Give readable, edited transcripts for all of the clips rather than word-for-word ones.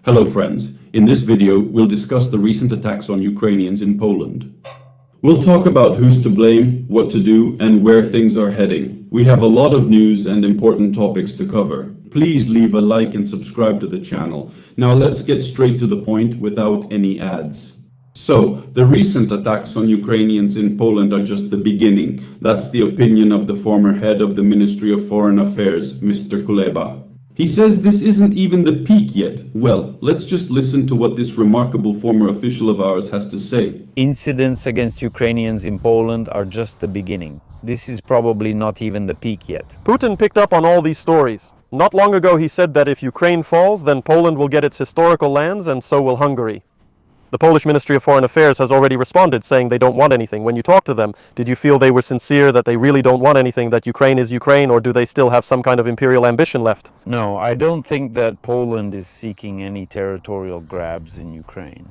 Hello friends, in this video we'll discuss the recent attacks on Ukrainians in Poland. We'll talk about who's to blame, what to do, and where things are heading. We have a lot of news and important topics to cover. Please leave a like and subscribe to the channel. Now let's get straight to the point without any ads. So, the recent attacks on Ukrainians in Poland are just the beginning. That's the opinion of the former head of the Ministry of Foreign Affairs, Mr. Kuleba. He says this isn't even the peak yet. Well, let's just listen to what this remarkable former official of ours has to say. Incidents against Ukrainians in Poland are just the beginning. This is probably not even the peak yet. Putin picked up on all these stories. Not long ago he said that if Ukraine falls, then Poland will get its historical lands and so will Hungary. The Polish Ministry of Foreign Affairs has already responded, saying they don't want anything. When you talk to them, did you feel they were sincere, that they really don't want anything, that Ukraine is Ukraine, or do they still have some kind of imperial ambition left? No, I don't think that Poland is seeking any territorial grabs in Ukraine.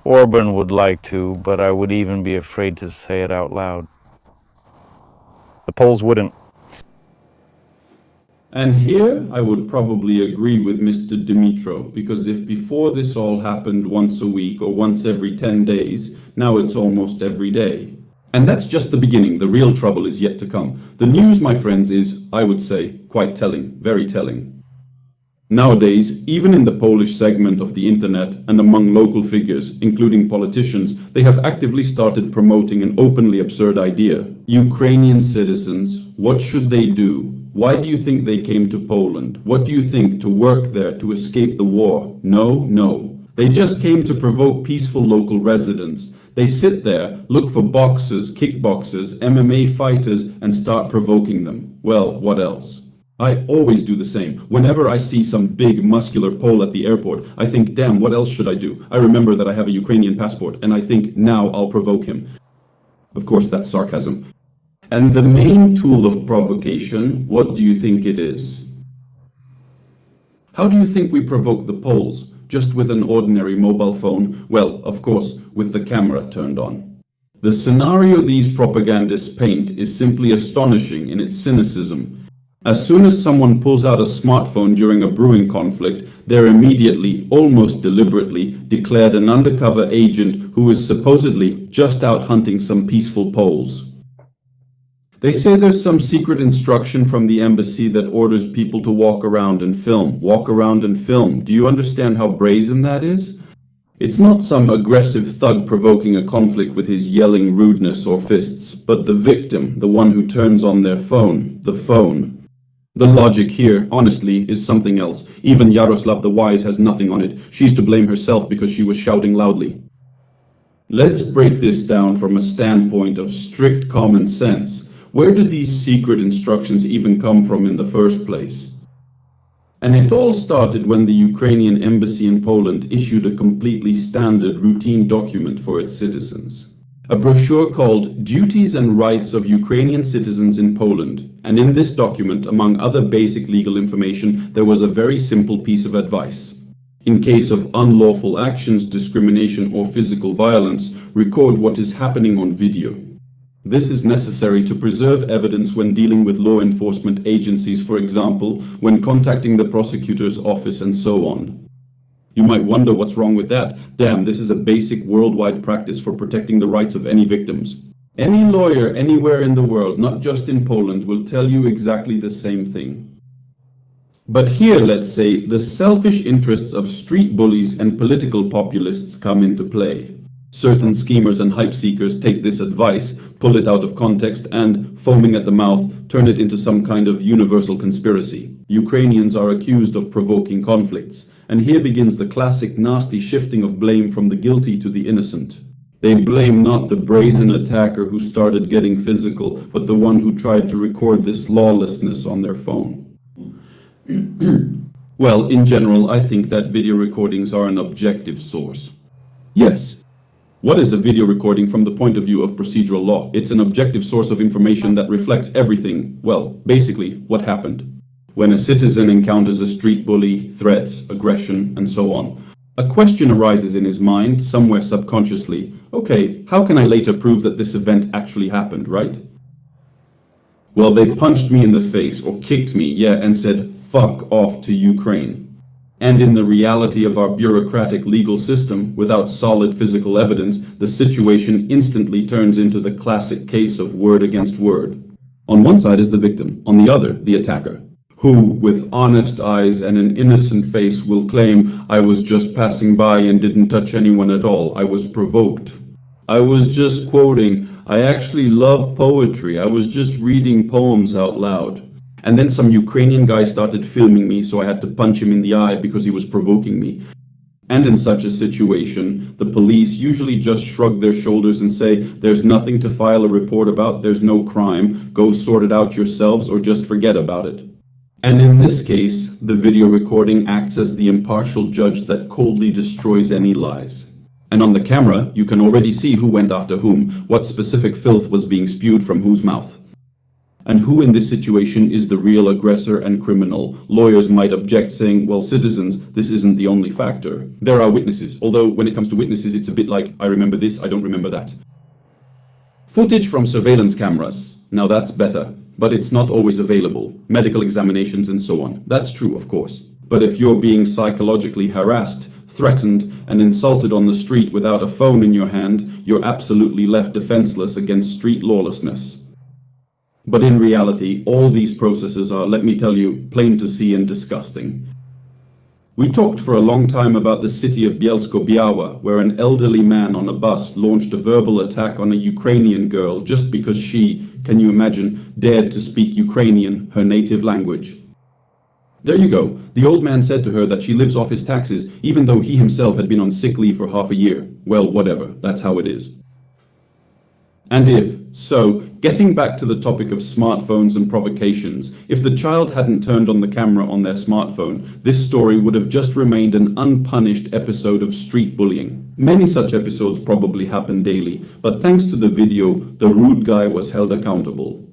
Orban would like to, but I would even be afraid to say it out loud. The Poles wouldn't. And here I would probably agree with Mr. Dimitro, because if before this all happened once a week or once every 10 days, now it's almost every day. And that's just the beginning. The real trouble is yet to come. The news, my friends, is, I would say, quite telling, very telling. Nowadays, even in the Polish segment of the internet and among local figures, including politicians, they have actively started promoting an openly absurd idea. Ukrainian citizens, what should they do? Why do you think they came to Poland? What do you think, to work there, to escape the war? No. They just came to provoke peaceful local residents. They sit there, look for boxers, kickboxers, MMA fighters, and start provoking them. Well, what else? I always do the same. Whenever I see some big, muscular Pole at the airport, I think, damn, what else should I do? I remember that I have a Ukrainian passport, and I think, now I'll provoke him. Of course, that's sarcasm. And the main tool of provocation, what do you think it is? How do you think we provoke the Poles? Just with an ordinary mobile phone? Well, of course, with the camera turned on. The scenario these propagandists paint is simply astonishing in its cynicism. As soon as someone pulls out a smartphone during a brewing conflict, they're immediately, almost deliberately, declared an undercover agent who is supposedly just out hunting some peaceful Poles. They say there's some secret instruction from the embassy that orders people to walk around and film. Walk around and film. Do you understand how brazen that is? It's not some aggressive thug provoking a conflict with his yelling rudeness or fists, but the victim, the one who turns on their phone, the phone. The logic here, honestly, is something else. Even Yaroslav the Wise has nothing on it. She's to blame herself because she was shouting loudly. Let's break this down from a standpoint of strict common sense. Where did these secret instructions even come from in the first place? And it all started when the Ukrainian embassy in Poland issued a completely standard routine document for its citizens. A brochure called Duties and Rights of Ukrainian Citizens in Poland. And in this document, among other basic legal information, there was a very simple piece of advice. In case of unlawful actions, discrimination, or physical violence, record what is happening on video. This is necessary to preserve evidence when dealing with law enforcement agencies, for example, when contacting the prosecutor's office and so on. You might wonder what's wrong with that. Damn, this is a basic worldwide practice for protecting the rights of any victims. Any lawyer anywhere in the world, not just in Poland, will tell you exactly the same thing. But here, let's say, the selfish interests of street bullies and political populists come into play. Certain schemers and hype seekers take this advice, pull it out of context, and, foaming at the mouth, turn it into some kind of universal conspiracy. Ukrainians are accused of provoking conflicts, and here begins the classic nasty shifting of blame from the guilty to the innocent. They blame not the brazen attacker who started getting physical, but the one who tried to record this lawlessness on their phone. Well, in general, I think that video recordings are an objective source. Yes. What is a video recording from the point of view of procedural law? It's an objective source of information that reflects everything, well, basically, what happened. When a citizen encounters a street bully, threats, aggression, and so on, a question arises in his mind, somewhere subconsciously. Okay, how can I later prove that this event actually happened, right? Well, they punched me in the face, or kicked me, yeah, and said, fuck off to Ukraine. And in the reality of our bureaucratic legal system, without solid physical evidence, the situation instantly turns into the classic case of word against word. On one side is the victim, on the other, the attacker, who, with honest eyes and an innocent face, will claim, "I was just passing by and didn't touch anyone at all. I was provoked. I was just quoting. I actually love poetry. I was just reading poems out loud." And then some Ukrainian guy started filming me, so I had to punch him in the eye because he was provoking me. And in such a situation, the police usually just shrug their shoulders and say, "There's nothing to file a report about, there's no crime, go sort it out yourselves or just forget about it." And in this case, the video recording acts as the impartial judge that coldly destroys any lies. And on the camera, you can already see who went after whom, what specific filth was being spewed from whose mouth. And who in this situation is the real aggressor and criminal? Lawyers might object, saying, "Well, citizens, this isn't the only factor. There are witnesses," although when it comes to witnesses, it's a bit like, "I remember this, I don't remember that." Footage from surveillance cameras. Now that's better, but it's not always available. Medical examinations and so on. That's true, of course. But if you're being psychologically harassed, threatened, and insulted on the street without a phone in your hand, you're absolutely left defenseless against street lawlessness. But in reality, all these processes are, let me tell you, plain to see and disgusting. We talked for a long time about the city of Bielsko-Biała, where an elderly man on a bus launched a verbal attack on a Ukrainian girl just because she, can you imagine, dared to speak Ukrainian, her native language. There you go. The old man said to her that she lives off his taxes, even though he himself had been on sick leave for half a year. Well, whatever, that's how it is. And getting back to the topic of smartphones and provocations, if the child hadn't turned on the camera on their smartphone, this story would have just remained an unpunished episode of street bullying. Many such episodes probably happen daily, but thanks to the video, the rude guy was held accountable.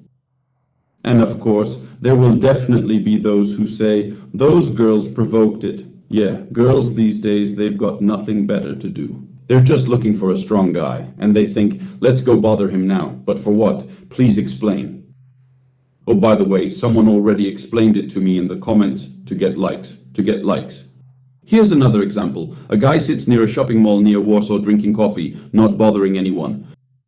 And of course, there will definitely be those who say, "Those girls provoked it." Yeah, girls these days, they've got nothing better to do. They're just looking for a strong guy, and they think, "Let's go bother him now." But for what? Please explain. Oh, by the way, someone already explained it to me in the comments. To get likes. To get likes. Here's another example. A guy sits near a shopping mall near Warsaw drinking coffee, not bothering anyone.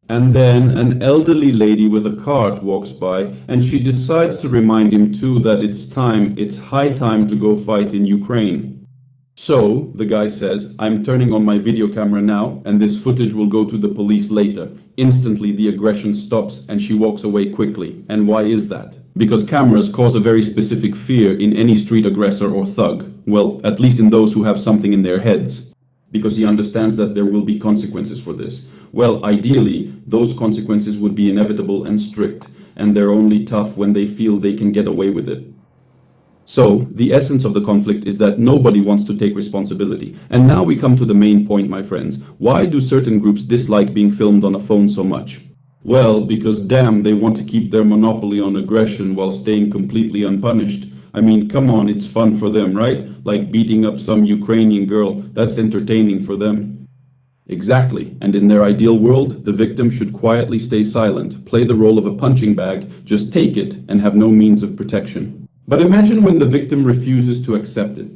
And then an elderly lady with a cart walks by, and she decides to remind him too that it's high time to go fight in Ukraine. So, the guy says, "I'm turning on my video camera now, and this footage will go to the police later." Instantly, the aggression stops, and she walks away quickly. And why is that? Because cameras cause a very specific fear in any street aggressor or thug. Well, at least in those who have something in their heads. Because he understands that there will be consequences for this. Well, ideally, those consequences would be inevitable and strict, and they're only tough when they feel they can get away with it. So, the essence of the conflict is that nobody wants to take responsibility. And now we come to the main point, my friends. Why do certain groups dislike being filmed on a phone so much? Well, because damn, they want to keep their monopoly on aggression while staying completely unpunished. I mean, come on, it's fun for them, right? Like beating up some Ukrainian girl, that's entertaining for them. Exactly, and in their ideal world, the victim should quietly stay silent, play the role of a punching bag, just take it, and have no means of protection. But imagine when the victim refuses to accept it.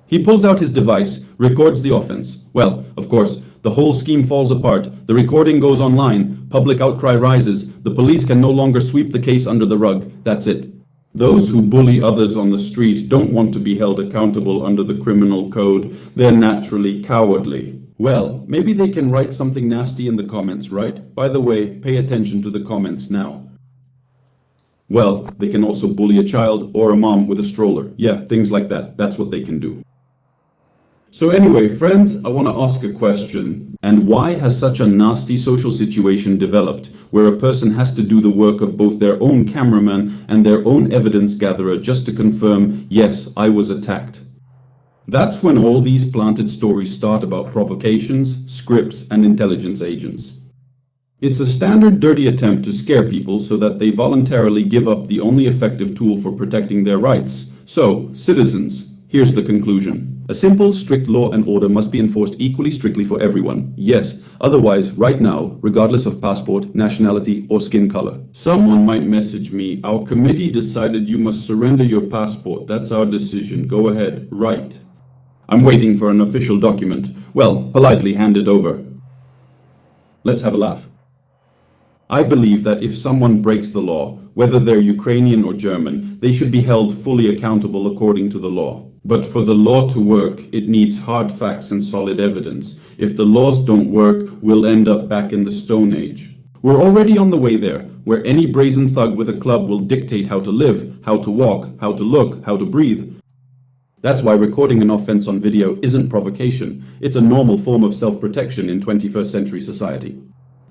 He pulls out his device, records the offense. Well, of course, the whole scheme falls apart. The recording goes online, public outcry rises, the police can no longer sweep the case under the rug. That's it. Those who bully others on the street don't want to be held accountable under the criminal code. They're naturally cowardly. Well, maybe they can write something nasty in the comments, right? By the way, pay attention to the comments now. Well, they can also bully a child or a mom with a stroller. Yeah, things like that. That's what they can do. So anyway, friends, I want to ask a question. And why has such a nasty social situation developed, where a person has to do the work of both their own cameraman and their own evidence gatherer just to confirm, yes, I was attacked? That's when all these planted stories start about provocations, scripts, and intelligence agents. It's a standard dirty attempt to scare people so that they voluntarily give up the only effective tool for protecting their rights. So, citizens, here's the conclusion. A simple, strict law and order must be enforced equally strictly for everyone. Yes, otherwise, right now, regardless of passport, nationality, or skin color. Someone might message me, our committee decided you must surrender your passport. That's our decision. Go ahead. Right. I'm waiting for an official document. Well, politely hand it over. Let's have a laugh. I believe that if someone breaks the law, whether they're Ukrainian or German, they should be held fully accountable according to the law. But for the law to work, it needs hard facts and solid evidence. If the laws don't work, we'll end up back in the Stone Age. We're already on the way there, where any brazen thug with a club will dictate how to live, how to walk, how to look, how to breathe. That's why recording an offense on video isn't provocation. It's a normal form of self-protection in 21st century society.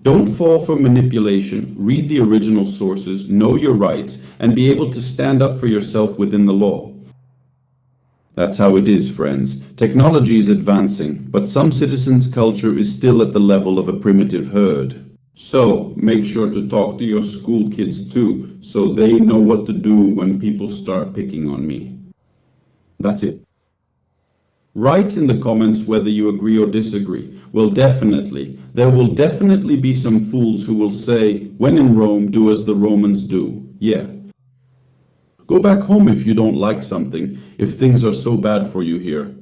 Don't fall for manipulation. Read the original sources, know your rights, and be able to stand up for yourself within the law. That's how it is, friends. Technology is advancing, but some citizens' culture is still at the level of a primitive herd. So, make sure to talk to your school kids too, so they know what to do when people start picking on me. That's it. Write in the comments whether you agree or disagree. There will definitely be some fools who will say, when in Rome, do as the Romans do. Yeah. Go back home if you don't like something, if things are so bad for you here.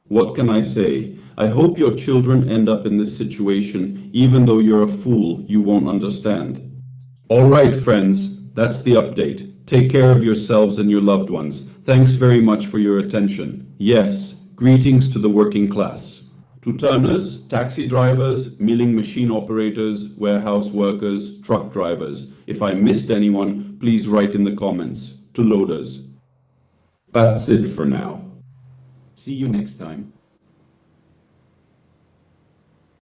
What can I say? I hope your children end up in this situation, even though you're a fool, you won't understand. All right, friends, that's the update. Take care of yourselves and your loved ones. Thanks very much for your attention. Yes, greetings to the working class. To turners, taxi drivers, milling machine operators, warehouse workers, truck drivers. If I missed anyone, please write in the comments. To loaders. That's it for now. See you next time.